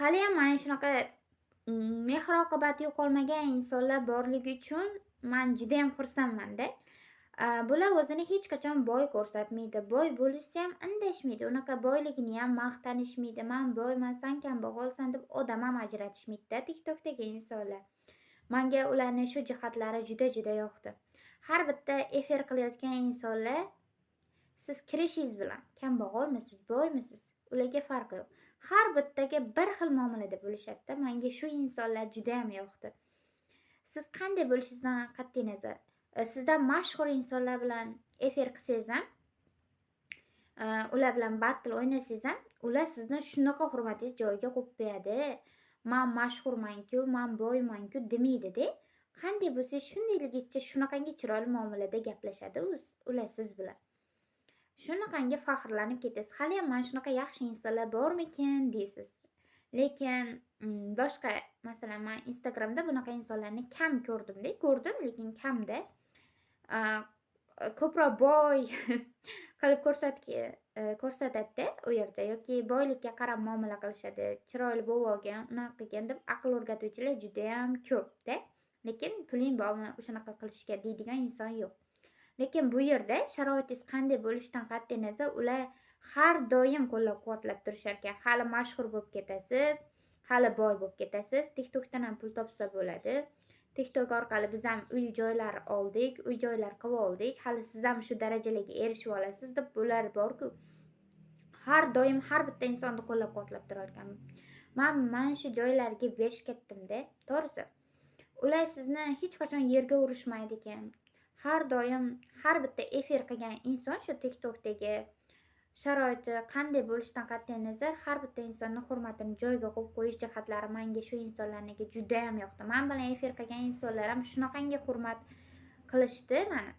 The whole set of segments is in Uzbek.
Haliyam mana shunaqa mehr-oqibati yo'qolmagan insonlar borligi uchun men judayam xursandman-da. Bular o'zini hech qachon boy ko'rsatmaydi. Boy bo'lishsa ham indashmaydi. Unaqa boyligini ham maqtanishmaydi. "Men boyman, sen kambag'alsan" deb odam ham ajratishmaydi-da TikTokdagi insonlar. Menga ularning shu jihatlari juda yoqdi. Har bitta efir qilayotgan insonlar siz kirishingiz bilan kambag'almisiz, boymisiz, ularga farqi yo'q. Har bittaga bir xil muomalada bo'lishadi-da. Menga shu insonlar juda ham yoqdi. Siz qanday bo'lishingizdan qat'iy nazar, sizdan mashhur insonlar bilan efir qilsangiz ham, ular bilan battle o'ynasangiz ham, ular sizni shunaqa hurmatingiz joyiga qo'yib qo'yadi. "Men mashhurman-ku, men boyman-ku" demaydi-da. Qanday bo'lsa shundayligingizcha shunaqangi chiroyli muomalada gaplashadi ular siz bilan. Shunaqangi faxrlanib ketasiz. Haliyam mana shunaqa yaxshi insonlar bormikin deysiz. Lekin boshqa masalan men Instagramda bunaqa insonlarni kam ko'rdim-da. Ko'rdim, lekin kamda. Ko'proq boy qilib ko'rsatadi-da u yerda yoki boylikka qarab muomala qilishadi. Chiroyli bo'lib olgan, unaqa qilgan deb aql o'rgatuvchilar juda ham ko'p-da. Lekin puling bormi o'shanaqa qilishga deydigan inson yo'q. Lekin bu yerda sharoitingiz qanday bo'lishidan qat'iy nazar ular har doim qo'llab-quvvatlab turishar ekan. Hali mashhur bo'lib ketasiz, hali boy bo'lib ketasiz, TikTokdan ham pul topsa bo'ladi. TikTok orqali biz ham uy-joylar oldik, uy-joylar qilib oldik. Hali siz ham shu darajalarga erishib olasiz deb bular bor-ku. Har doim har bitta insonni qo'llab-quvvatlab turar ekan. Men mana shu joylarga besh ketdim-da, to'g'risi. Ular sizni hech qachon yerga urishmaydi ekan. Har doim har bitta efir qilgan inson shu TikTokdagi sharoiti qanday bo'lishidan qat'iy nazar har bitta insonning hurmatini joyiga qo'yib qo'yish jihatlari menga shu insonlarniki juda ham yoqdi. Men bilan efir qilgan insonlar ham shunaqangi hurmat qilishdi meni.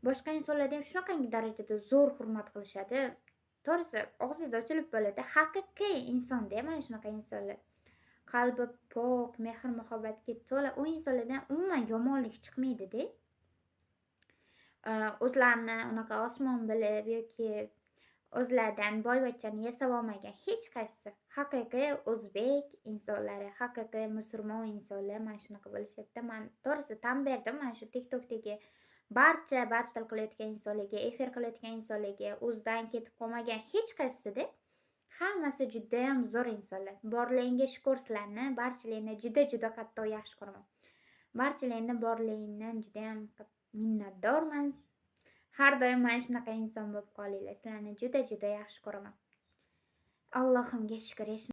Boshqa insonlarda ham shunaqangi darajada zo'r hurmat qilishadi. To'g'risi, og'zingiz ochilib bo'ladi. Haqiqiy inson-da mana shunaqa insonlar. Qalbi pok, mehr-muhabbatga to'la u insonlardan umuman yomonlik chiqmaydi-da. O'zlarini unaqa osmon bilib yoki o'zlaridan boyvachchani yasab olmagan hech qaysi haqiqiy o'zbek insonlari, haqiqiy musulmon insonlar mana shunaqa bo'lishadi-da. Men to'g'risi tan berdim mana shu TikTokdagi barcha battle qilayotgan insonlarga, efir qilayotgan insonlarga, o'zidan ketib qolmagan hech qaysida hammasi juda ham zo'r insonlar. Borlig'ingga shukur sizlarni, barchalaringni juda qattiq yaxshi ko'raman. Barchalaringni borlig'ingdan juda ham minnatdorman. Har doim mana shunaqa inson bo'lib qolinglar. Sizlarni juda yaxshi ko'raman. Allohimga shukr.